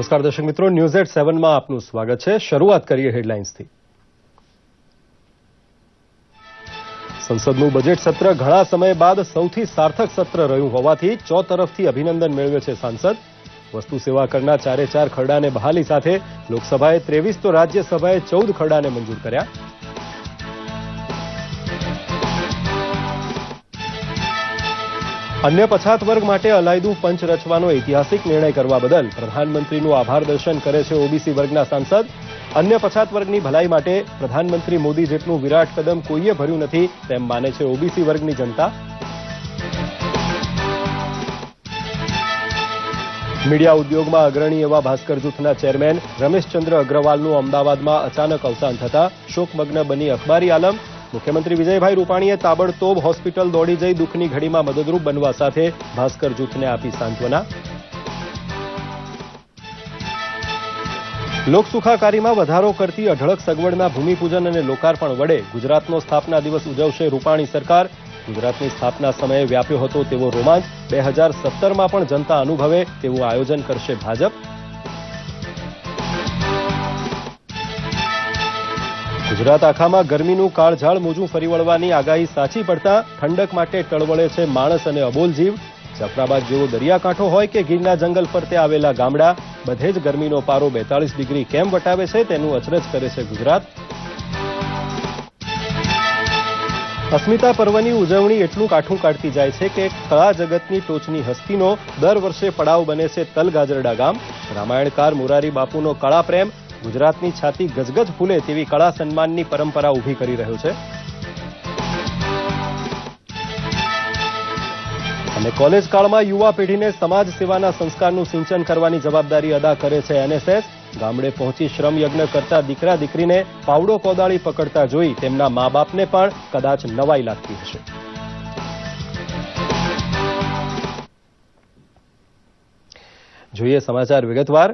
નમસ્કાર દર્શક મિત્રો, ન્યૂઝ એટ 7માં આપનું સ્વાગત છે। શરૂઆત કરીએ હેડલાઇન્સથી। સંસદનું બજેટ સત્ર ઘણા સમય બાદ સૌથી સાર્થક સત્ર રહ્યું હોવાથી ચોતરફથી અભિનંદન મેળવે છે સાંસદ। વસ્તુ સેવા કરના 4 ખરડાને બહાલી સાથે લોકસભાએ 23 તો રાજ્યસભાએ 14 ખરડાને મંજૂર કર્યા। અન્ય પછાત વર્ગ માટે અલાયદું પંચ રચવાનો ઐતિહાસિક નિર્ણય કરવા બદલ પ્રધાનમંત્રીનું આભાર દર્શન કરે છે ઓબીસી વર્ગના સાંસદ। અન્ય પછાત વર્ગની ભલાઈ માટે પ્રધાનમંત્રી મોદી જેટલું વિરાટ કદમ કોઈએ ભર્યું નથી તેમ માને છે ઓબીસી વર્ગની જનતા। મીડિયા ઉદ્યોગમાં અગ્રણી એવા ભાસ્કર જૂથના ચેરમેન રમેશચંદ્ર અગ્રવાલનું અમદાવાદમાં અચાનક અવસાન થતા શોકમગ્ન બની અખબારી આલમ। મુખ્યમંત્રી વિજયભાઈ રૂપાણીએ તાબડતોબ હોસ્પિટલ દોડી જઈ દુઃખની ઘડીમાં મદદરૂપ બનવા સાથે ભાસ્કર જૂથને આપી સાંત્વના। લોકસુખાકારીમાં વધારો કરતી અઢળક સગવડના ભૂમિપૂજન અને લોકાર્પણ વડે ગુજરાતનો સ્થાપના દિવસ ઉજવશે રૂપાણી સરકાર। ગુજરાતની સ્થાપના સમયે વ્યાપ્યો હતો તેવો રોમાંચ 2017માં પણ જનતા અનુભવે તેવું આયોજન કરશે ભાજપ। ગુજરાત આખામાં ગરમીનું કાળઝાળ મોજું ફરી વળવાની આગાહી સાચી પડતા ઠંડક માટે ટળવળે છે માણસ અને અબોલ જીવ। જાફરાબાદ જેવો દરિયાકાંઠો હોય કે ગીરના જંગલ ફરતે આવેલા ગામડા, બધે જ ગરમીનો પારો 42 ડિગ્રી કેમ વટાવે છે તેનું અચરજ કરે છે ગુજરાત। અસ્મિતા પર્વની ઉજવણી એટલું કાઠું કાઢતી જાય છે કે કળા જગતની ટોચની હસ્તીનો દર વર્ષે પડાવ બને છે તલગાજરડા ગામ। રામાયણકાર મોરારી બાપુનો કળા પ્રેમ ગુજરાતની છાતી ગજગજ ફૂલે તેવી કળા સન્માનની પરંપરા ઊભી કરી રહ્યો છે। અને કોલેજ કાળમાં યુવા પેઢીને સમાજ સેવાના સંસ્કારનું સિંચન કરવાની જવાબદારી અદા કરે છે એનએસએસ। ગામડે પહોંચી શ્રમયજ્ઞ કરતા દીકરા દીકરીને પાવડો કોદાળી પકડતા જોઈ તેમના મા બાપને પણ કદાચ નવાઈ લાગતી હશે। જોઈએ સમાચાર વિગતવાર।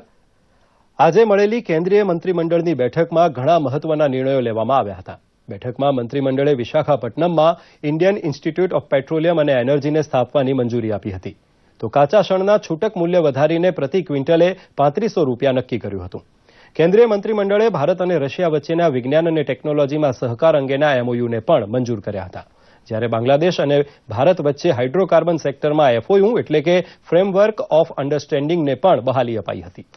આજે મળેલી કેન્દ્રીય મંત્રીમંડળની બેઠકમાં ઘણા મહત્વના નિર્ણયો લેવામાં આવ્યા હતા। બેઠકમાં મંત્રીમંડળે વિશાખાપટ્ટનમમાં ઇન્ડિયન ઇન્સ્ટિટ્યૂટ ઓફ પેટ્રોલિયમ અને એનર્જીને સ્થાપવાની મંજૂરી આપી હતી, તો કાચા શણના છૂટક મૂલ્ય વધારીને પ્રતિ ક્વિન્ટલે 3500 રૂપિયા નક્કી કર્યું હતું। કેન્દ્રીય મંત્રીમંડળે ભારત અને રશિયા વચ્ચેના વિજ્ઞાન અને ટેકનોલોજીમાં સહકાર અંગેના એમઓયુને પણ મંજૂર કર્યા હતા, જ્યારે બાંગ્લાદેશ અને ભારત વચ્ચે હાઇડ્રોકાર્બન સેક્ટરમાં એફઓયુ એટલે કે ફ્રેમવર્ક ઓફ અન્ડરસ્ટેન્ડિંગને પણ બહાલી અપાઈ હતી।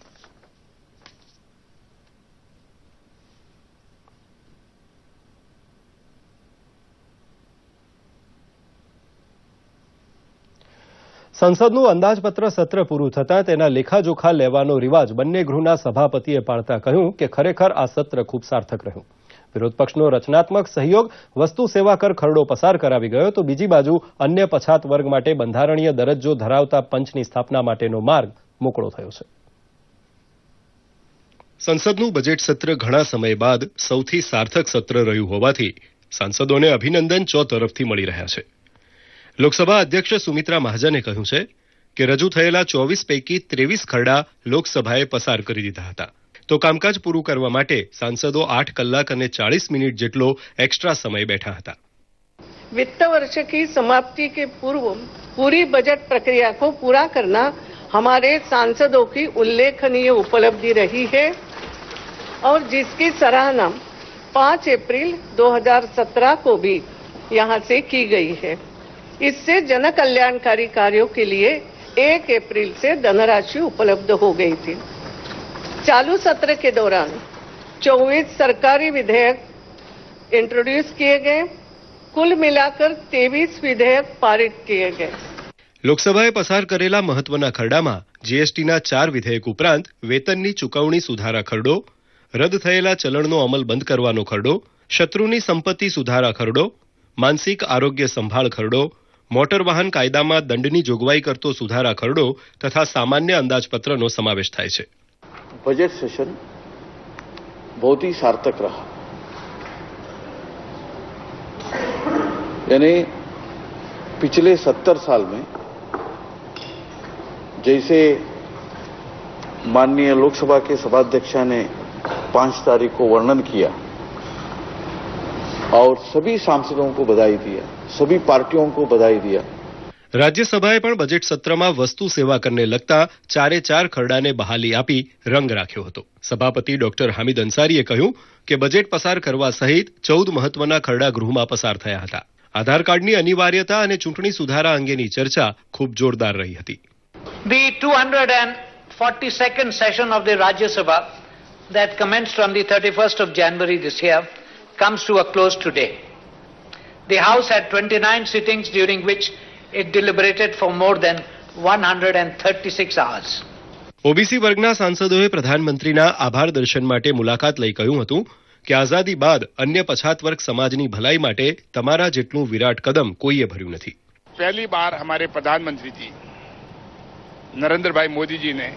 સંસદનું અંદાજપત્ર સત્ર પૂરું થતાં તેના લેખાજોખા લેવાનો રિવાજ બંને ગૃહના સભાપતિએ પાળતા કહ્યું કે ખરેખર આ સત્ર ખૂબ સાર્થક રહ્યું। વિરોધ પક્ષનો રચનાત્મક સહયોગ વસ્તુ સેવા કર ખરડો પસાર કરાવી ગયો, તો બીજી બાજુ અન્ય પછાત વર્ગ માટે બંધારણીય દરજ્જો ધરાવતા પંચની સ્થાપના માટેનો માર્ગ મોકળો થયો છે। સંસદનું બજેટ સત્ર ઘણા સમય બાદ સૌથી સાર્થક સત્ર રહ્યું હોવાથી સાંસદોને અભિનંદન ચોતરફથી મળી રહ્યા છે। લોકસભા અધ્યક્ષ સુમિત્રા મહાજને કહ્યું છે કે રજૂ થયેલા 24 પૈકી 23 ખરડા લોકસભાએ પસાર કરી દીધા હતા, તો કામકાજ પૂરું કરવા માટે સાંસદો 8 કલાક અને 40 મિનિટ જેટલો एक्स्ट्रा समय बैठा था। वित्त वर्ष की समाप्ति के पूर्व पूरी बजट प्रक्रिया को पूरा करना हमारे सांसदों की उल्लेखनीय उपलब्धि रही है और जिसकी सराहना 5 अप्रैल 2017 को भी यहाँ से की गई है। इससे जन कल्याणकारी कार्यों के लिए 1 अप्रैल से धनराशि उपलब्ध हो गई थी। चालू सत्र के दौरान 24 सरकारी विधेयक इंट्रोड्यूस किए गए, कुल मिलाकर 23 विधेयक पारित किए गए। લોકસભાએ પસાર કરેલા મહત્વના ખરડામાં જીએસટીના 4 વિધેયક ઉપરાંત વેતનની ચૂકવણી સુધારા ખરડો, રદ થયેલા ચલણનો અમલ બંધ કરવાનો ખરડો, શત્રુની સંપત્તિ સુધારા ખરડો, માનસિક આરોગ્ય સંભાળ ખરડો, મોટર વાહન કાયદામાં દંડની જોગવાઈ કરતો સુધારા ખરડો તથા સામાન્ય અંદાજપત્રનો સમાવેશ થાય છે। बजट सेशन बहुत ही सार्थक रहा, यानी पिछले 70 साल में जैसे माननीय लोकसभा के सभाध्यक्षा ने 5 तारीख को वर्णन किया और सभी सांसदों को बधाई दिया, सभी पार्टियों को बधाई दिया। રાજ્યસભાએ પણ બજેટ સત્રમાં વસ્તુ સેવા કરને લગતા 4 ખરડાને બહાલી આપી રંગ રાખ્યો હતો. સભાપતિ ડોક્ટર હામિદ અંસારીએ કહ્યું કે બજેટ પસાર કરવા સહિત 14 મહત્વના ખરડા ગૃહમાં પસાર થયા હતા. આધાર કાર્ડની અનિવાર્યતા અને ચૂંટણી સુધારા અંગેની ચર્ચા ખૂબ જોરદાર રહી હતી. The 242nd session of the Rajya Sabha that commenced on the 31st of January this year comes to a close today. The House had 29 sittings during which it deliberated for more than 136 hours. OBC વર્ગના સાંસદોએ પ્રધાનમંત્રીના આભાર દર્શન માટે મુલાકાત લઈ કહ્યું હતું કે આઝાદી બાદ અન્ય પછાત વર્ગ સમાજની ભલાઈ માટે તમારા જેટલું વિરાટ કદમ કોઈએ ભર્યું નથી. पहली बार हमारे प्रधानमंत्री जी नरेंद्र भाई मोदी जी ने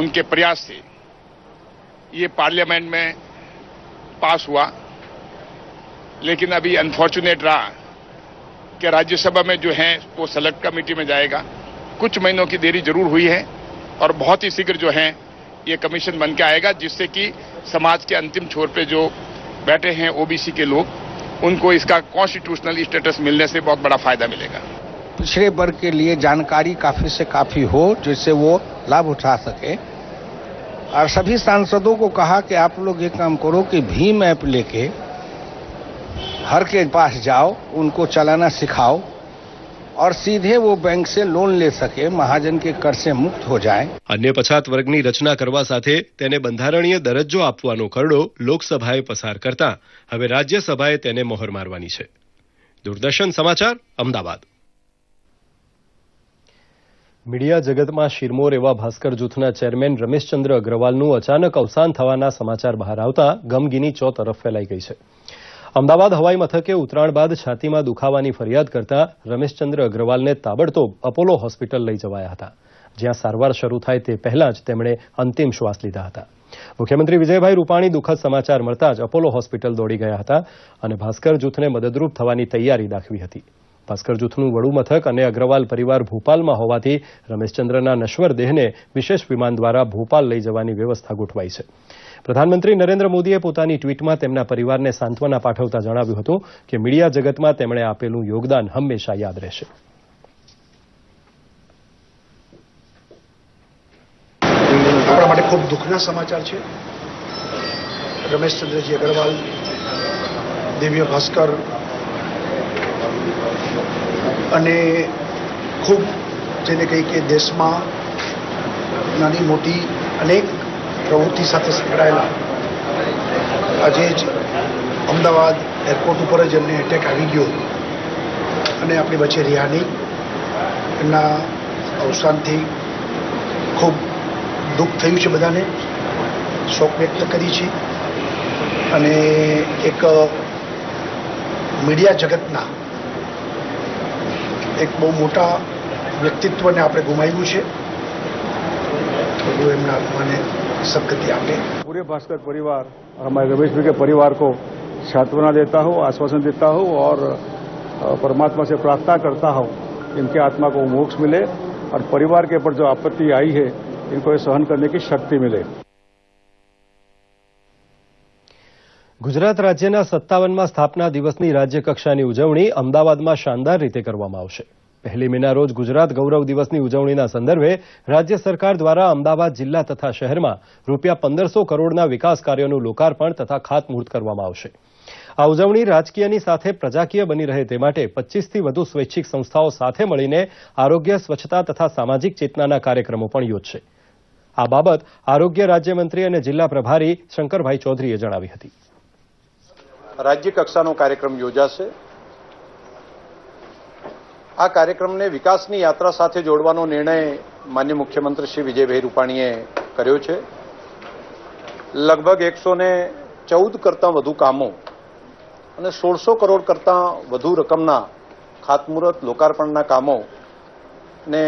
उनके प्रयास से ये पार्लियामेंट में पास हुआ, लेकिन अभी अनफॉर्चुनेट रहा कि राज्यसभा में जो है वो सेलेक्ट कमेटी में जाएगा. कुछ महीनों की देरी जरूर हुई है और बहुत ही शीघ्र जो है ये कमीशन बन के आएगा, जिससे कि समाज के अंतिम छोर पे जो बैठे हैं ओबीसी के लोग, उनको इसका कॉन्स्टिट्यूशनल स्टेटस मिलने से बहुत बड़ा फायदा मिलेगा. पिछड़े वर्ग के लिए जानकारी काफी से काफी हो जिससे वो लाभ उठा सके. और सभी सांसदों को कहा कि आप लोग ये काम करो कि भीम ऐप लेके हर के पास जाओ, उनको चलाना सिखाओ और सीधे वो बैंक से लोन ले सके, महाजन के कर से मुक्त हो जाए. અન્ય પછાત વર્ગની રચના કરવા સાથે તેને બંધારણીય દરજ્જો આપવાનો ખરડો લોકસભાએ પસાર કરતા હવે રાજ્યસભાએ તેને મોહર મારવાની છે. દૂરદર્શન સમાચાર, અમદાવાદ. મીડિયા જગતમાં શિરમોર એવા ભાસ્કર જૂથના ચેરમેન રમેશચંદ્ર અગ્રવાલનું અચાનક અવસાન થવાના સમાચાર બહાર આવતા ગમગીની ચોતરફ ફેલાઈ ગઈ છે. અમદાવાદ હવાઈ મથકે ઉતરાણ બાદ છાતીમાં દુખાવાની ફરિયાદ કરતા રમેશચંદ્ર અગ્રવાલને તાબડતોબ અપોલો હોસ્પિટલ લઈ જવાયા હતા, જ્યાં સારવાર શરૂ થાય તે પહેલા જ તેમણે અંતિમ શ્વાસ લીધા હતા. મુખ્યમંત્રી વિજયભાઈ રૂપાણી દુઃખદ સમાચાર મળતા જ અપોલો હોસ્પિટલ દોડી ગયા હતા અને ભાસ્કર જૂથને મદદરૂપ થવાની તૈયારી દાખવી હતી. ભાસ્કર જૂથનું વડુ મથક અને અગ્રવાલ પરિવાર ભોપાલમાં હોવાથી રમેશચંદ્રના નશ્વર દેહને વિશેષ વિમાન દ્વારા ભોપાલ લઈ જવાની વ્યવસ્થા ગોઠવાઈ છે. પ્રધાનમંત્રી નરેન્દ્ર મોદીએ પોતાની ટ્વીટમાં તેમના પરિવારને સાંત્વના પાઠવતા જણાવ્યું હતું કે મીડિયા જગતમાં તેમણે આપેલું યોગદાન હંમેશા યાદ રહેશે. આપણા માટે ખૂબ દુઃખના સમાચાર છે. રમેશચંદ્રજી અગ્રવાલ, દિવ્ય ભાસ્કર અને ખૂબ જેને કહી કે દેશમાં નાની મોટી અનેક પ્રવૃત્તિ સાથે સંકળાયેલા આજે જ અમદાવાદ એરપોર્ટ ઉપર જ એમને એટેક આવી ગયો અને આપણી વચ્ચે રહ્યા નહીં. એમના અવસાનથી ખૂબ દુઃખ થયું છે, બધાને શોક વ્યક્ત કરી છે અને એક મીડિયા જગતના એક બહુ મોટા વ્યક્તિત્વને આપણે ગુમાવ્યું છે. પ્રભુ એમના આત્માને सदगति आपने. पूरे भास्कर परिवार और हमारे रमेश भाई के परिवार को सांत्वना देता हूँ, आश्वासन देता हूँ और परमात्मा से प्रार्थना करता हूँ इनके आत्मा को मोक्ष मिले और परिवार के ऊपर जो आपत्ति आई है इनको ये सहन करने की शक्ति मिले. ગુજરાત રાજ્યના 57મા સ્થાપના દિવસની રાજ્યકક્ષાની ઉજવણી અમદાવાદમાં શાનદાર રીતે કરવામાં આવશે. 1 મેના રોજ ગુજરાત ગૌરવ દિવસની ઉજવણીના સંદર્ભે રાજ્ય સરકાર દ્વારા અમદાવાદ જિલ્લા તથા શહેરમાં ₹1500 કરોડના વિકાસ કાર્યોનું લોકાર્પણ તથા ખાતમુહૂર્ત કરવામાં આવશે. આ ઉજવણી રાજકીયની સાથે પ્રજાકીય બની રહે તે માટે 25થી વધુ સ્વૈચ્છિક સંસ્થાઓ સાથે મળીને આરોગ્ય, સ્વચ્છતા તથા સામાજિક ચેતનાના કાર્યક્રમો પણ યોજશે. આ બાબત આરોગ્ય રાજ્યમંત્રી અને જિલ્લા પ્રભારી શંકરભાઈ ચૌધરીએ જણાવી હતી. રાજ્ય કક્ષાનો કાર્યક્રમ યોજાશે. આ કાર્યક્રમને વિકાસની યાત્રા સાથે જોડવાનો નિર્ણય માનનીય મુખ્યમંત્રી શ્રી વિજયભાઈ રૂપાણીએ કર્યો છે. લગભગ 114 કરતાં વધુ કામો અને 1600 કરોડ કરતાં વધુ રકમના ખાતમુહૂર્ત લોકાર્પણના કામો ને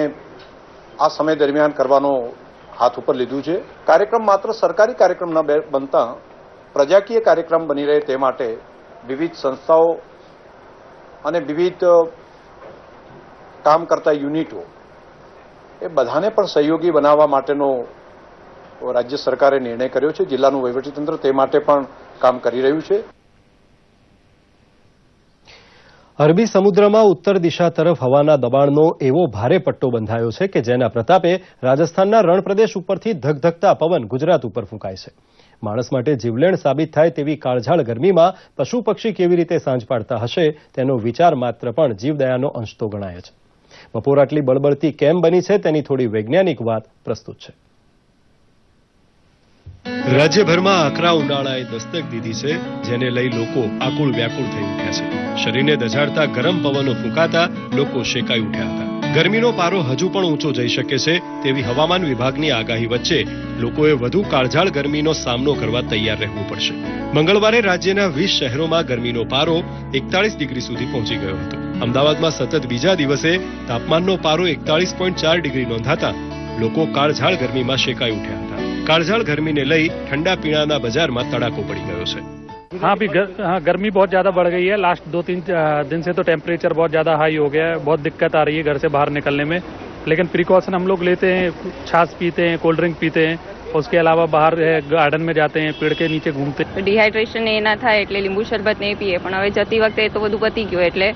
આ સમય દરમિયાન કરવાનો હાથ ઉપર લીધું છે. કાર્યક્રમ માત્ર સરકારી કાર્યક્રમ ન બનતા પ્રજાકીય કાર્યક્રમ બની રહે તે માટે વિવિધ સંસ્થાઓ અને વિવિધ કામ કરતા યુનિટો એ બધાને પણ સહયોગી બનાવવા માટેનો રાજ્ય સરકારે નિર્ણય કર્યો છે. જિલ્લાનું વહીવટીતંત્ર તે માટે પણ કામ કરી રહ્યું છે. અરબી સમુદ્રમાં ઉત્તર દિશા તરફ હવાના દબાણનો એવો ભારે પટ્ટો બંધાયો છે કે જેના પ્રતાપે રાજસ્થાનના રણપ્રદેશ ઉપરથી ધગધગતા પવન ગુજરાત ઉપર ફૂંકાય છે. માણસ માટે જીવલેણ સાબિત થાય તેવી કાળઝાળ ગરમીમાં પશુ પક્ષી કેવી રીતે સાંજ પાડતા હશે તેનો વિચાર માત્ર પણ જીવદયાનો અંશ તો ગણાય છે. બપોર આટલી બળબળતી કેમ બની છે તેની થોડી વૈજ્ઞાનિક વાત પ્રસ્તુત છે. રાજ્યભરમાં આકરા ઉનાળાએ દસ્તક દીધી છે, જેને લઈ લોકો આકુળ વ્યાકુળ થઈ ઉઠ્યા છે. શરીરને દઝાડતા ગરમ પવનો ફૂંકાતા લોકો શેકાઈ ઉઠ્યા હતા. ગરમીનો પારો હજુ પણ ઊંચો જઈ શકે છે તેવી હવામાન વિભાગની આગાહી વચ્ચે લોકોએ વધુ કાળઝાળ ગરમીનો સામનો કરવા તૈયાર રહેવું પડશે. મંગળવારે રાજ્યના 20 શહેરોમાં ગરમીનો પારો 41 ડિગ્રી સુધી પહોંચી ગયો હતો. અમદાવાદમાં સતત બીજા દિવસે તાપમાનનો પારો 41.4 ડિગ્રી નોંધાતા લોકો કાળઝાળ ગરમીમાં શેકાઈ ઉઠ્યા હતા. કાળઝાળ ગરમીને લઈ ઠંડા પીણાના બજારમાં તડાકો પડી ગયો છે. हाँ अभी गर्मी बहुत ज़्यादा बढ़ गई है. लास्ट 2-3 दिन से तो टेम्परेचर बहुत ज़्यादा हाई हो गया है. बहुत दिक्कत आ रही है घर से बाहर निकलने में. लेकिन प्रिकॉशन हम लोग लेते हैं, छाछ पीते हैं, कोल्ड ड्रिंक पीते हैं. उसके अलावा बाहर गार्डन में जाते हैं, पेड़ के नीचे घूमते हैं. ડિહાઇડ્રેશન એ ના થાય એટલે લીંબુ શરબત નહીં પીએ, પણ હવે જતી વખતે તો બધું પતી ગયું એટલે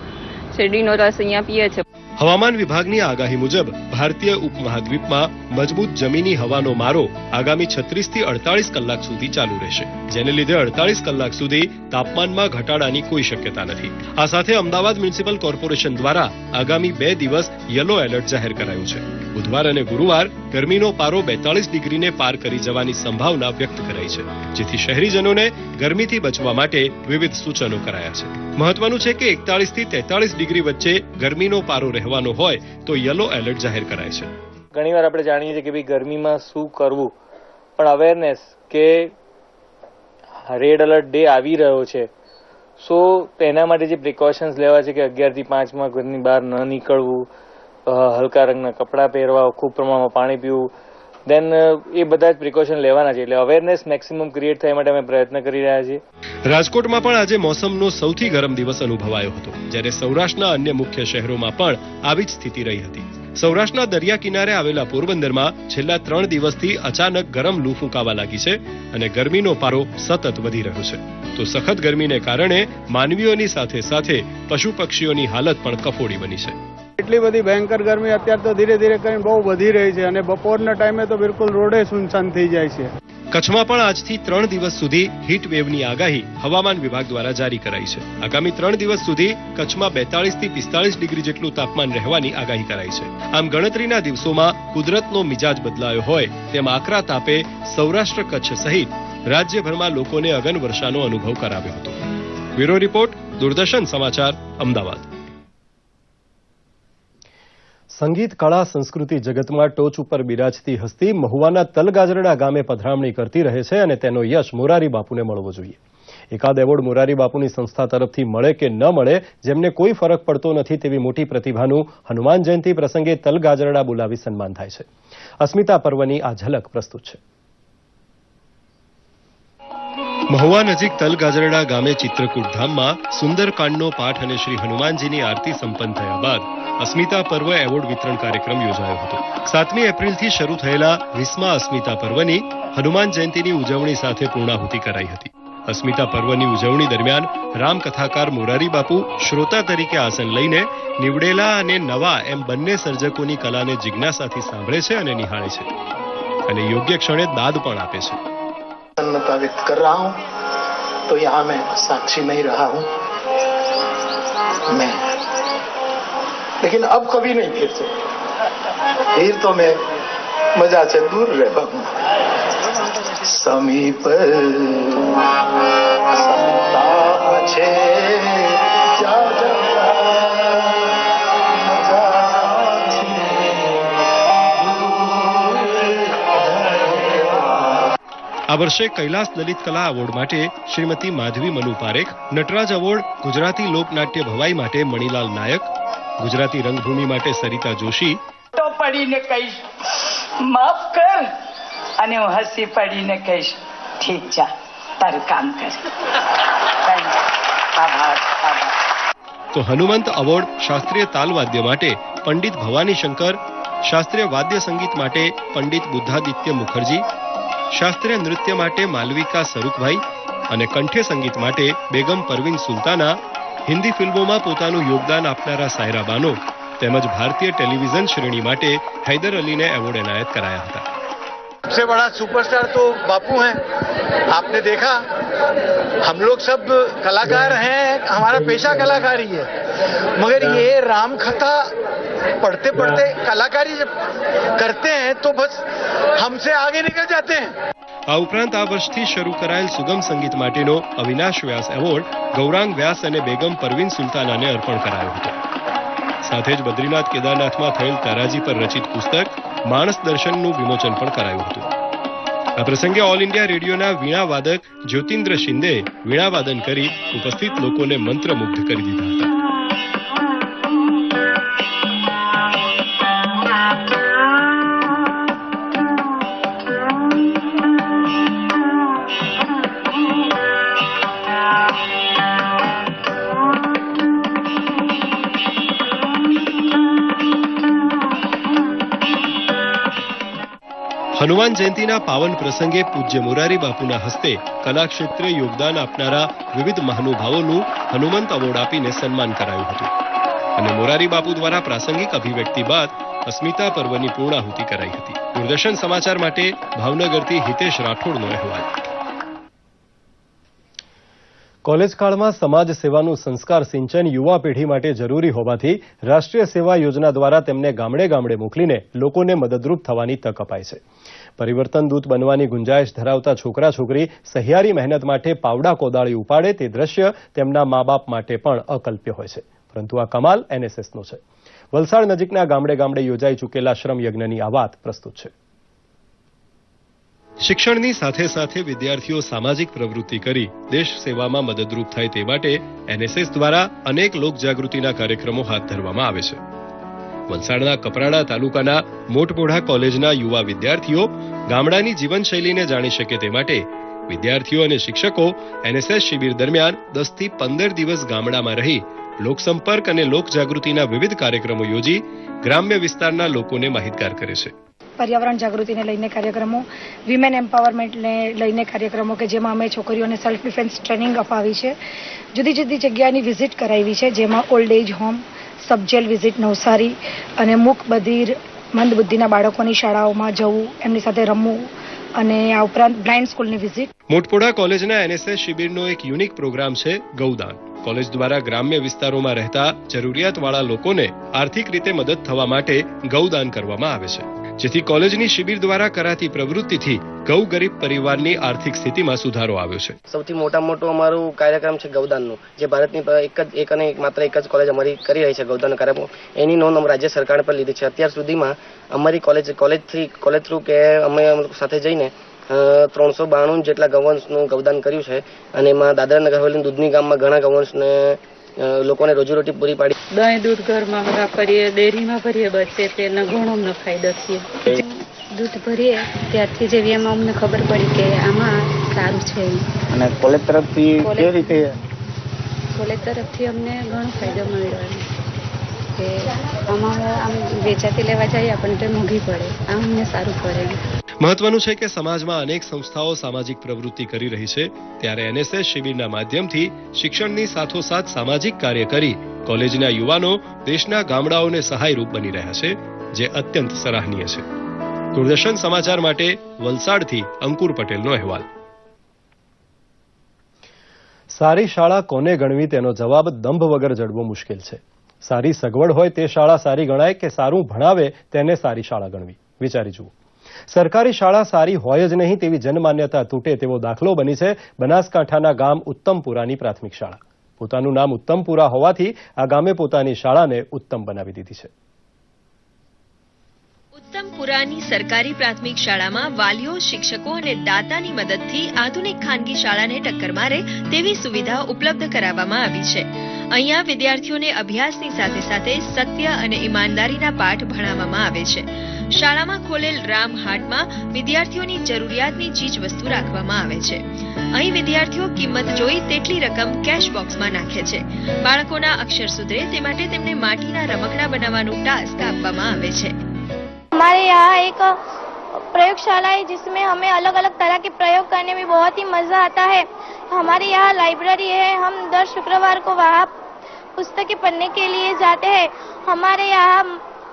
શેરડીનો રસ અહીંયા પીએ છે. હવામાન વિભાગની આગાહી મુજબ ભારતીય ઉપમહાદ્વીપમાં મજબૂત જમીની હવાનો મારો આગામી 36 થી 48 કલાક સુધી ચાલુ રહેશે, જેને લીધે 48 કલાક સુધી તાપમાનમાં ઘટાડાની કોઈ શક્યતા નથી. આ સાથે અમદાવાદ મ્યુનિસિપલ કોર્પોરેશન દ્વારા આગામી 2 દિવસ યલો એલર્ટ જાહેર કરાયું છે. બુધવાર અને ગુરુવાર ગરમીનો પારો 42 ડિગ્રીને પાર કરી જવાની સંભાવના વ્યક્ત કરાઈ છે, જેથી શહેરીજનોને ગરમીથી બચવા માટે વિવિધ સૂચનો કરાયા છે. મહત્વનું છે કે 41 થી 43 ડિગ્રી વચ્ચે ગરમીનો પારો રહેવાનો હોય તો યલો એલર્ટ જાહેર કરાય છે. ઘણીવાર આપણે જાણીએ છીએ કે ભાઈ ગરમીમાં શું કરવું, પણ અવેરનેસ કે રેડ એલર્ટ ડે આવી રહ્યો છે, સો તેના માટે જે પ્રિકોશન્સ લેવા છે કે 11 થી 5 ઘરની બહાર ન નીકળવું, હલકા રંગના કપડાં પહેરવા, ખૂબ પ્રમાણમાં પાણી પીવું, દેન એ બધા જ પ્રિકોશન લેવાના છે. એટલે અવેરનેસ મેક્સિમમ ક્રિએટ થાય માટે અમે પ્રયત્ન કરી રહ્યા છીએ. રાજકોટમાં પણ આજે મોસમનો સૌથી ગરમ દિવસ અનુભવાયો હતો, જ્યારે સૌરાષ્ટ્રના અન્ય મુખ્ય શહેરોમાં પણ આવી જ સ્થિતિ રહી હતી. સૌરાષ્ટ્રના દરિયા કિનારે આવેલા પોરબંદરમાં છેલ્લા 3 દિવસથી અચાનક ગરમ લૂ ફૂંકાવા લાગી છે અને ગરમીનો પારો સતત વધી રહ્યો છે. તો સખત ગરમીને કારણે માનવીઓની સાથે સાથે પશુ પક્ષીઓની હાલત પણ કફોડી બની છે. એટલી બધી ભયંકર ગરમી અત્યારે તો ધીરે ધીરે કરીને બહુ વધી રહી છે અને બપોરના ટાઈમે તો બિલકુલ રોડે સુનસાન થઈ જાય છે. કચ્છમાં પણ આજથી 3 દિવસ સુધી હીટ વેવની આગાહી હવામાન વિભાગ દ્વારા જારી કરાઈ છે. આગામી 3 દિવસ સુધી કચ્છમાં 42 થી 45 ડિગ્રી જેટલું તાપમાન રહેવાની આગાહી કરાઈ છે. આમ ગણતરીના દિવસોમાં કુદરતનો મિજાજ બદલાયો હોય તેમ આકરા તાપે સૌરાષ્ટ્ર કચ્છ સહિત રાજ્યભરમાં લોકોને અગન વર્ષાનો અનુભવ કરાવ્યો હતો. બ્યુરો રિપોર્ટ, દૂરદર્શન સમાચાર, અમદાવાદ. સંગીત, કળા, સંસ્કૃતિ જગતમાં ટોચ ઉપર બિરાજતી હસ્તી મહુવાના તલગાજરડા ગામે પધરામણી કરતી રહે છે અને તેનો યશ મોરારી બાપુને મળવો જોઈએ. એકાદ એવોર્ડ મોરારી બાપુની સંસ્થા તરફથી મળે કે ન મળે, જેમને કોઈ ફરક પડતો નથી તેવી મોટી પ્રતિભાનું હનુમાન જયંતિ પ્રસંગે તલગાજરડા બોલાવી સન્માન થાય છે. અસ્મિતા પર્વની આ ઝલક પ્રસ્તુત છે. મહુવા નજીક તલગાજરડા ગામે ચિત્રકૂટ ધામમાં સુંદરકાંડનો પાઠ અને શ્રી હનુમાનજીની આરતી સંપન્ન થયા બાદ અસ્મિતા પર્વ એવોર્ડ વિતરણ કાર્યક્રમ યોજાયો હતો. 7મી એપ્રિલથી શરૂ થયેલા 20મા અસ્મિતા પર્વની હનુમાન જયંતિની ઉજવણી સાથે પૂર્ણાહુતિ કરાઈ હતી. અસ્મિતા પર્વની ઉજવણી દરમિયાન રામકથાકાર મોરારી બાપુ શ્રોતા તરીકે આસન લઈને નીવડેલા અને નવા એમ બંને સર્જકોની કલાને જિજ્ઞાસાથી સાંભળે છે અને નિહાળે છે અને યોગ્ય ક્ષણે દાદ પણ આપે છે. प्रसन्नता व्यक्त कर रहा हूं तो यहाँ मैं साक्षी नहीं रहा हूं मैं, लेकिन अब कभी नहीं फिर से, फिर तो मैं मजा से दूर रहा हूं. समीप संता छे जा આ વર્ષે કૈલાસ લલિત કલા એવોર્ડ માટે શ્રીમતી માધવી મનુ પારેખ, નટરાજ એવોર્ડ ગુજરાતી લોકનાટ્ય ભવાઈ માટે મણિલાલ નાયક, ગુજરાતી રંગભૂમિ માટે સરિતા જોશી, તો પડીને કહીશ માફ કર અને હું હસી પડીને કહીશ ઠીક જા તારું કામ કર. આભાર. તો હનુમંત એવોર્ડ શાસ્ત્રીય તાલવાદ્ય માટે પંડિત ભવાની શંકર, શાસ્ત્રીય વાદ્ય સંગીત માટે પંડિત બુદ્ધાદિત્ય મુખર્જી, શાસ્ત્રીય નૃત્ય માટે માલવિકા સરુખભાઈ અને કંઠ્ય સંગીત માટે બેગમ પરવીન સુલતાના હિન્દી ફિલ્મોમાં પોતાનું યોગદાન આપનારા સાયરા બાનો તેમજ ભારતીય ટેલિવિઝન શ્રેણી માટે હૈદર અલીને એવોર્ડ એનાયત કરાયા હતા. सबसे बड़ा सुपरस्टार तो बापू हैं. आपने देखा हम लोग सब कलाकार हैं, हमारा पेशा कलाकारी है, मगर ये राम कथा पढ़ते पढ़ते कलाकारी जब करते हैं तो बस हमसे आगे निकल जाते हैं. આ ઉપરાંત આ વર્ષથી શરૂ કરાયેલ સુગમ સંગીત માટેનો અવિનાશ વ્યાસ એવોર્ડ ગૌરાંગ વ્યાસ અને બેગમ પરવીન સુલતાનાને અર્પણ કરાયો હતો. સાથે જ બદ્રીનાથ કેદારનાથમાં થયેલ તારાજી પર રચિત પુસ્તક માણસ દર્શનનું વિમોચન પણ કરાયું હતું. આ પ્રસંગે ઓલ ઇન્ડિયા રેડિયોના વીણા વાદક જ્યોતિન્દ્ર શિંદે વીણાવાદન કરી ઉપસ્થિત લોકોને મંત્રમુગ્ધ કરી દીધા હતા. હનુમાન જયંતિના પાવન પ્રસંગે પૂજ્ય મોરારી બાપુના હસ્તે કલાક્ષેત્રે યોગદાન આપનારા વિવિધ મહાનુભાવોનું હનુમંત એવોર્ડ આપીને સન્માન કરાયું હતું અને મોરારી બાપુ દ્વારા પ્રાસંગિક અભિવ્યક્તિ બાદ અસ્મિતા પર્વની પૂર્ણાહુતિ કરાઈ હતી. દૂરદર્શન સમાચાર માટે ભાવનગરથી હિતેશ રાઠોડનો અહેવાલ. કોલેજ કાળમાં સમાજ સેવાનું સંસ્કાર સિંચન યુવા પેઢી માટે જરૂરી હોવાથી રાષ્ટ્રીય સેવા યોજના દ્વારા તેમને ગામડે ગામડે મોકલીને લોકોને મદદરૂપ થવાની તક અપાય છે. પરિવર્તન દૂત બનવાની ગુંજાઈશ ધરાવતા છોકરા છોકરી સહિયારી મહેનત માટે પાવડા કોદાળી ઉપાડે તે દ્રશ્ય તેમના મા બાપ માટે પણ અકલ્પ્ય હોય છે. પરંતુ આ કમાલ એનએસએસનો છે. વલસાડ નજીકના ગામડે ગામડે યોજાઈ ચૂકેલા શ્રમ યજ્ઞની આ વાત પ્રસ્તુત છે. શિક્ષણની સાથે સાથે વિદ્યાર્થીઓ સામાજિક પ્રવૃત્તિ કરી દેશ સેવામાં મદદરૂપ થાય તે માટે એનએસએસ દ્વારા અનેક લોકજાગૃતિના કાર્યક્રમો હાથ ધરવામાં આવે છે. વલસાડના કપરાડા તાલુકાના મોટપોઢા કોલેજના યુવા વિદ્યાર્થીઓ ગામડાની જીવનશૈલીને જાણી શકે તે માટે વિદ્યાર્થીઓ અને શિક્ષકો એનએસએસ શિબિર દરમિયાન 10 થી 15 દિવસ ગામડામાં રહી લોકસંપર્ક અને લોકજાગૃતિના વિવિધ કાર્યક્રમો યોજી ગ્રામ્ય વિસ્તારના લોકોને માહિતગાર કરે છે. પર્યાવરણ જાગૃતિને લઈને કાર્યક્રમો, વિમેન એમ્પાવરમેન્ટને લઈને કાર્યક્રમો કે જેમાં અમે છોકરીઓને સેલ્ફ ડિફેન્સ ટ્રેનિંગ અપાવી છે. જુદી જુદી જગ્યાની વિઝિટ કરાવી છે, જેમાં old age home, sub jail visit Navsari અને મૂક બધિર મંદબુદ્ધિના બાળકોની શાળાઓમાં જવું, એમની સાથે રમવું અને આ ઉપરાંત બ્લાઇન્ડ સ્કૂલની વિઝિટ. મોટપોઢા કોલેજના એનએસએસ શિબિરનો એક યુનિક પ્રોગ્રામ છે ગૌદાન. કોલેજ દ્વારા ગ્રામ્ય વિસ્તારોમાં રહેતા જરૂરિયાતવાળા લોકોને આર્થિક રીતે મદદ થવા માટે ગૌદાન કરવામાં આવે છે, જેથી કોલેજની શિબિર દ્વારા કરાતી પ્રવૃત્તિથી ગૌ ગરીબ પરિવારની આર્થિક સ્થિતિમાં સુધારો આવ્યો છે. સૌથી મોટું અમારું કાર્યક્રમ છે ગૌદાનનું, જે ભારતની માત્ર એક જ કોલેજ અમારી કરી રહી છે ગૌદાન કાર્યક્રમ. એની નોંધ રાજ્ય સરકારે પર લીધી છે. અત્યાર સુધીમાં અમારી કોલેજ થ્રુ કે અમે સાથે જઈને 392 જેટલા ગૌવંશનું ગૌદાન કર્યું છે અને એમાં દાદરા નગર હવેલી દૂધની ગામમાં ઘણા ગૌવંશને લોકોને રોજીરોટી પૂરી પાડી. દહીં દૂધ ઘરમાં વાપરીએ, ડેરીમાં ભરીએ, બચે તેને ઘણો અમને ફાયદો થયો. દૂધ ભરીએ ત્યારથી જેવી એમાં અમને ખબર પડી કે આમાં સારું છે. અને કોલેજ તરફથી કેવી રીતે? કોલેજ તરફથી અમને ઘણો ફાયદો મળ્યો કે આમાં આમ વેચાતી લેવા જઈએ આપણને તો મોંઘી પડે, આમ અમને સારું પડે. મહત્વનું છે કે સમાજમાં અનેક સંસ્થાઓ સામાજિક પ્રવૃત્તિ કરી રહી છે, ત્યારે એનએસએસ શિબિરના માધ્યમથી શિક્ષણની સાથોસાથ સામાજિક કાર્ય કરી કોલેજના યુવાનો દેશના ગામડાઓને સહાયરૂપ બની રહ્યા છે, જે અત્યંત સરાહનીય છે. દૂરદર્શન સમાચાર માટે વલસાડથી અંકુર પટેલનો અહેવાલ. સારી શાળા કોને ગણવી તેનો જવાબ દંભ વગર જડવો મુશ્કેલ છે. સારી સગવડ હોય તે શાળા સારી ગણાય કે સારું ભણાવે તેને સારી શાળા ગણવી? વિચારી જુઓ. સરકારી શાળા સારી હોય જ નહીં તેવી જનમાન્યતા તૂટે તેવો દાખલો બની છે બનાસકાંઠાના ગામ ઉત્તમપુરાની પ્રાથમિક શાળા. પોતાનું નામ ઉત્તમપુરા હોવાથી આ ગામે પોતાની શાળાને ઉત્તમ બનાવી દીધી છે. ઉત્તમપુરાની સરકારી પ્રાથમિક શાળામાં વાલીઓ, શિક્ષકો અને દાતાની મદદથી આધુનિક ખાનગી શાળાને ટક્કર મારે તેવી સુવિધા ઉપલબ્ધ કરાવવામાં આવી છે. અહીંયા વિદ્યાર્થીઓને અભ્યાસની સાથે સાથે સત્ય અને ઈમાનદારીના પાઠ ભણાવવામાં આવે છે. શાળામાં ખોલેલ રામ હાટમાં વિદ્યાર્થીઓની જરૂરિયાતની ચીજ વસ્તુ રાખવામાં આવે છે. અહીં વિદ્યાર્થીઓ કિંમત જોઈ તેટલી રકમ કેશ બોક્સમાં નાખે છે. બાળકોના અક્ષર સુધરે તે માટે તેમને માટીના રમકડા બનાવવાનું ટાસ્ક આપવામાં આવે છે. हमारे यहाँ एक प्रयोगशाला है जिसमें हमें अलग अलग तरह के प्रयोग करने में बहुत ही मज़ा आता है. हमारे यहाँ लाइब्रेरी है, हम दर शुक्रवार को वहाँ पुस्तकें पढ़ने के लिए जाते हैं। हमारे यहाँ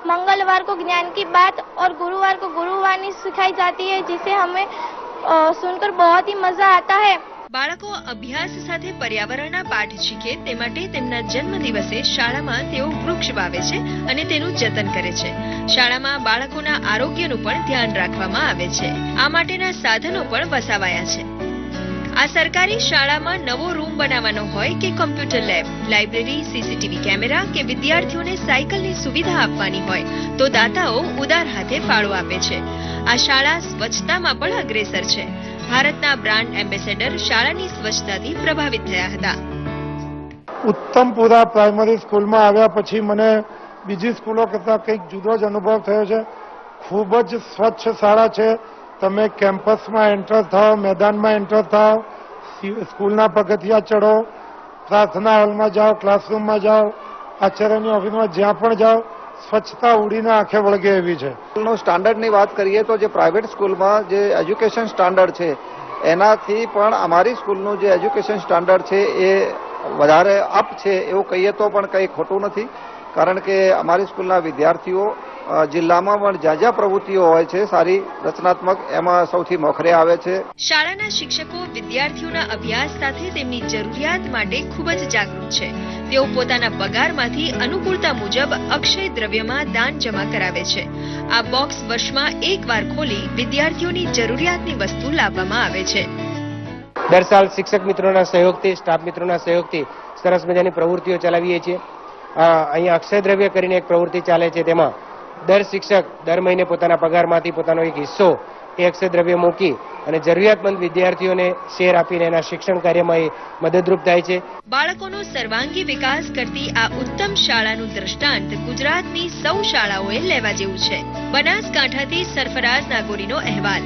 मंगलवार को ज्ञान की बात और गुरुवार को गुरुवाणी सिखाई जाती है, जिसे हमें सुनकर बहुत ही मजा आता है। બાળકો અભ્યાસ સાથે પર્યાવરણના પાઠ શીખે તે માટે તેમના જન્મદિવસે શાળામાં તેઓ વૃક્ષ વાવે છે અને તેનું જતન કરે છે. શાળામાં બાળકોના આરોગ્યનું પણ ધ્યાન રાખવામાં આવે છે. આ માટેના સાધનો પણ વસાવાયા છે. આ સરકારી શાળામાં નવો રૂમ બનાવવાનો હોય કે computer lab, library, CCTV camera કે વિદ્યાર્થીઓને સાયકલની સુવિધા આપવાની હોય તો દાતાઓ ઉદાર હાથે ફાળો આપે છે. આ શાળા સ્વચ્છતામાં પણ અગ્રેસર છે. ભારતના બ્રાન્ડ એમ્બેસેડર શાળાની સ્વચ્છતાથી પ્રભાવિત થયા હતા. ઉત્તમપુરા પ્રાઇમરી સ્કૂલમાં આવ્યા પછી મને બીજી સ્કૂલો કરતાં કંઈક જુદો જ અનુભવ થયો છે. ખૂબ જ સ્વચ્છ શાળા છે. તમે કેમ્પસમાં એન્ટર થાઓ, મેદાનમાં એન્ટર થાઓ, સ્કૂલના પગથિયા ચડો, પ્રાર્થના હોલમાં જાઓ, ક્લાસરૂમમાં જાઓ, આચાર્યની ઓફિસમાં જ્યાં પણ જાઓ, સ્વચ્છતા ઉડીને આંખે વળગે એવી છે. સ્કૂલનું સ્ટાન્ડર્ડની વાત કરીએ તો જે પ્રાઇવેટ સ્કૂલમાં જે એજ્યુકેશન સ્ટાન્ડર્ડ છે એનાથી પણ અમારી સ્કૂલનું જે એજ્યુકેશન સ્ટાન્ડર્ડ છે એ વધારે અપ છે એવું કહીએ તો પણ કંઈ ખોટું નથી. કારણ કે અમારી સ્કૂલના વિદ્યાર્થીઓ જિલ્લામાં પણ જ્યાં જ્યાં પ્રવૃત્તિઓ હોય છે સારી રચનાત્મક એમાં સૌથી મોખરે આવે છે. શાળાના શિક્ષકો વિદ્યાર્થીઓના અભ્યાસ સાથે તેમની જરૂરિયાત માટે ખૂબ જ જાગૃત છે. તેઓ પોતાના પગારમાંથી અનુકૂળતા મુજબ અક્ષય દ્રવ્યમાં દાન જમા કરાવે છે. આ બોક્સ વર્ષમાં એકવાર ખોલી વિદ્યાર્થીઓની જરૂરિયાતની વસ્તુ લાવવામાં આવે છે. દર સાલ શિક્ષક મિત્રોના સહયોગથી, સ્ટાફ મિત્રોના સહયોગથી સરસ મજાની પ્રવૃત્તિઓ ચલાવીએ છીએ. અહીંયા અક્ષય દ્રવ્ય કરીને એક પ્રવૃત્તિ ચાલે છે. તેમાં દર શિક્ષક દર મહિને પોતાના પગારમાંથી પોતાનો એક હિસ્સો એ અક્ષય દ્રવ્ય મૂકી અને જરૂરિયાતમંદ વિદ્યાર્થીઓને શેર આપીને એના શિક્ષણ કાર્યમાં એ મદદરૂપ થાય છે. બાળકોનો સર્વાંગી વિકાસ કરતી આ ઉત્તમ શાળાનું દ્રષ્ટાંત ગુજરાતની સૌ શાળાઓએ લેવા જેવું છે. બનાસકાંઠાથી સરફરાઝ નાગોરીનો અહેવાલ.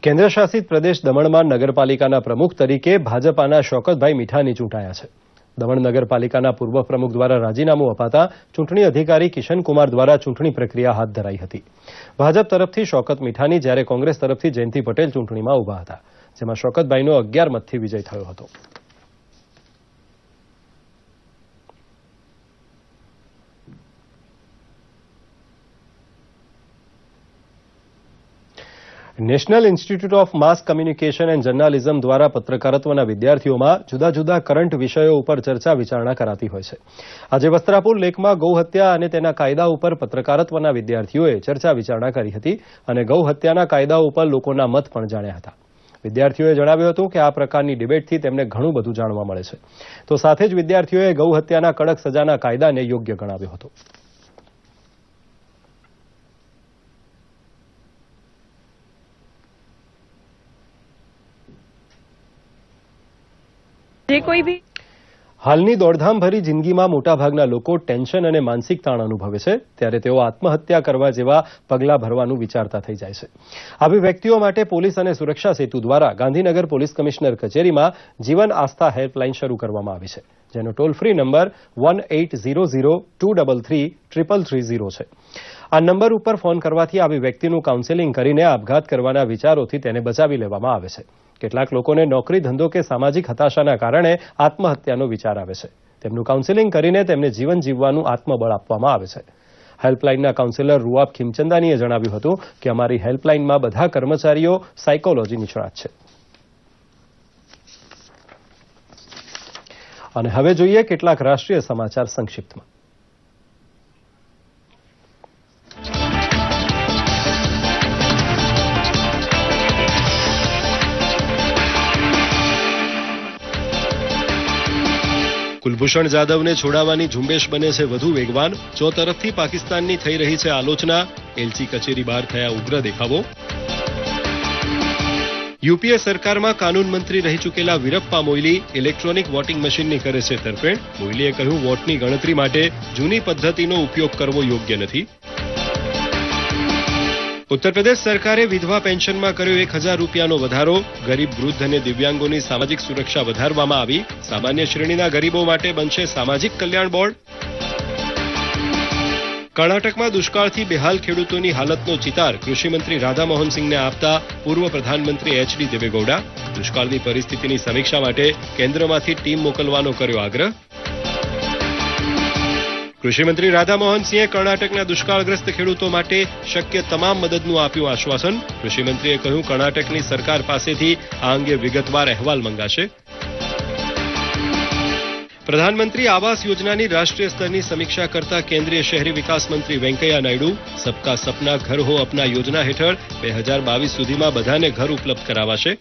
કેન્દ્રશાસિત પ્રદેશ દમણમાં નગરપાલિકાના પ્રમુખ તરીકે ભાજપાના શૌકતભાઈ મીઠાની ચૂંટાયા છે. દમણ નગરપાલિકાના પૂર્વ પ્રમુખ દ્વારા રાજીનામું અપાતા ચૂંટણી અધિકારી કિશનકુમાર દ્વારા ચૂંટણી પ્રક્રિયા હાથ ધરાઈ હતી. ભાજપ તરફથી શૌકત મીઠાની, જ્યારે કોંગ્રેસ તરફથી જયંતિ પટેલ ચૂંટણીમાં ઉભા હતા, જેમાં શૌકતભાઈનો 11 મતથી વિજય થયો હતો. National institute of mass communication and journalism દ્વારા પત્રકારત્વના વિદ્યાર્થીઓમાં જુદા જુદા કરંટ વિષયો ઉપર ચર્ચા વિચારણા કરાતી હોય છે. આજે વસ્ત્રાપુર લેકમાં ગૌહત્યા અને તેના કાયદા ઉપર પત્રકારત્વના વિદ્યાર્થીઓએ ચર્ચા વિચારણા કરી હતી અને ગૌહત્યાના કાયદા ઉપર લોકોના મત પણ જાણ્યા હતા. વિદ્યાર્થીઓએ જણાવ્યું હતું કે આ પ્રકારની ડિબેટથી તેમને ઘણું બધું જાણવા મળે છે. તો સાથે જ વિદ્યાર્થીઓએ ગૌહત્યાના કડક સજાના કાયદાને યોગ્ય ગણાવ્યો હતો. હાલની દોડધામભરી જિંદગીમાં મોટાભાગના લોકો ટેન્શન અને માનસિક તાણ અનુભવે છે, ત્યારે તેઓ આત્મહત્યા કરવા જેવા પગલાં ભરવાનું વિચારતા થઈ જાય છે. આવી વ્યક્તિઓ માટે પોલીસ અને સુરક્ષા સેતુ દ્વારા ગાંધીનગર પોલીસ કમિશનર કચેરીમાં જીવન આસ્થા હેલ્પલાઇન શરૂ કરવામાં આવી છે, જેનો ટોલ ફ્રી નંબર 1800-233-333 છે. આ નંબર ઉપર ફોન કરવાથી આવી વ્યક્તિનું કાઉન્સેલિંગ કરીને આપઘાત કરવાના વિચારોથી તેને બચાવી લેવામાં આવે છે. કેટલાક લોકોને નોકરી, ધંધો કે સામાજિક હતાશાના કારણે આત્મહત્યાનો વિચાર આવે છે. તેમનું કાઉન્સેલિંગ કરીને તેમને જીવન જીવવાનું આત્મબળ આપવામાં આવે છે. હેલ્પલાઇનના કાઉન્સેલર રૂઆબ ખીમચંદાનીએ જણાવ્યું હતું કે અમારી હેલ્પલાઇનમાં બધા કર્મચારીઓ સાયકોલોજી નિષ્ણાત છે. અને હવે જોઈએ કેટલાક રાષ્ટ્રીય સમાચાર સંક્ષિપ્તમાં. કુલભૂષણ જાધવને છોડાવવાની ઝુંબેશ બને છે વધુ વેગવાન. ચોતરફથી પાકિસ્તાનની થઈ રહી છે આલોચના. એલચી કચેરી બહાર થયા ઉગ્ર દેખાવો. યુપીએ સરકારમાં કાનૂન મંત્રી રહી ચૂકેલા વીરપ્પા મોઇલી ઇલેક્ટ્રોનિક વોટિંગ મશીનની કરે છે તરફેણ. મોઇલીએ કહ્યું, વોટની ગણતરી માટે જૂની પદ્ધતિનો ઉપયોગ કરવો યોગ્ય નથી. ઉત્તર પ્રદેશ સરકારે વિધવા પેન્શનમાં કર્યો 1000 રૂપિયાનો વધારો. ગરીબ, વૃદ્ધ અને દિવ્યાંગોની સામાજિક સુરક્ષા વધારવામાં આવી. સામાન્ય શ્રેણીના ગરીબો માટે બનશે સામાજિક કલ્યાણ બોર્ડ. કર્ણાટકમાં દુષ્કાળથી બેહાલ ખેડૂતોની હાલતનો ચિતાર કૃષિમંત્રી રાધામોહન સિંહને આપતા પૂર્વ પ્રધાનમંત્રી એચ.ડી. દેવેગૌડા. દુષ્કાળની પરિસ્થિતિની સમીક્ષા માટે કેન્દ્રમાંથી ટીમ મોકલવાનો કર્યો આગ્રહ. કૃષિમંત્રી રાધામોહન સિંહે કર્ણાટકના દુષ્કાળગ્રસ્ત ખેડૂતો માટે શક્ય તમામ મદદનું આપ્યું આશ્વાસન. કૃષિમંત્રીએ કહ્યું, કર્ણાટકની સરકાર પાસેથી આ અંગે વિગતવાર અહેવાલ મંગાશે. પ્રધાનમંત્રી આવાસ યોજનાની રાષ્ટ્રીય સ્તરની સમીક્ષા કરતા કેન્દ્રીય શહેરી વિકાસ મંત્રી વેંકૈયા નાયડુ સબકા સપના ઘર હો અપના યોજના હેઠળ 2022 સુધીમાં બધાને ઘર ઉપલબ્ધ કરાવાશે.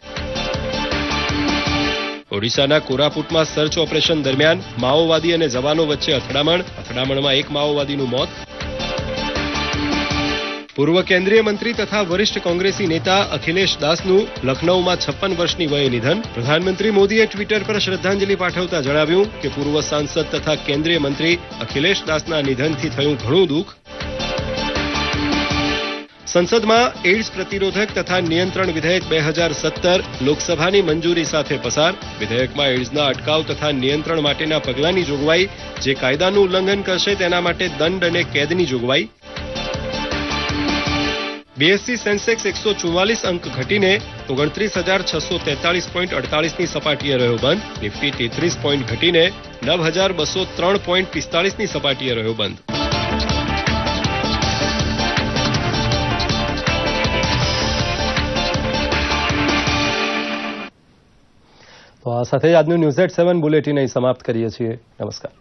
ઓડિશાના કોરાપુટમાં સર્ચ ઓપરેશન દરમિયાન માઓવાદી અને જવાનો વચ્ચે અથડામણમાં એક માઓવાદીનું મોત. પૂર્વ કેન્દ્રીય મંત્રી તથા વરિષ્ઠ કોંગ્રેસી નેતા અખિલેશ દાસનું લખનૌમાં 56 વર્ષની વયે નિધન. પ્રધાનમંત્રી મોદીએ ટ્વિટર પર શ્રદ્ધાંજલિ પાઠવતા જણાવ્યું કે પૂર્વ સાંસદ તથા કેન્દ્રીય મંત્રી અખિલેશ દાસના નિધનથી થયું ઘણું દુઃખ. સંસદમાં એઇડ્સ પ્રતિરોધક તથા નિયંત્રણ વિધેયક 2017 લોકસભાની મંજૂરી સાથે પસાર. વિધેયકમાં એઇડ્સના અટકાવ તથા નિયંત્રણ માટેના પગલાંની જોગવાઈ. જે કાયદાનું ઉલ્લંઘન કરશે તેના માટે દંડ અને કેદની જોગવાઈ. બીએસસી સેન્સેક્સ 144 અંક ઘટીને 29,643.48ની સપાટીએ રહ્યો બંધ. નિફ્ટી 33 પોઈન્ટ ઘટીને 9,203.45ની સપાટીએ રહ્યો બંધ. તો આ સાથે આજનું ન્યૂઝ એટ 7 બુલેટિન અહીં સમાપ્ત કરીએ છીએ. નમસ્કાર.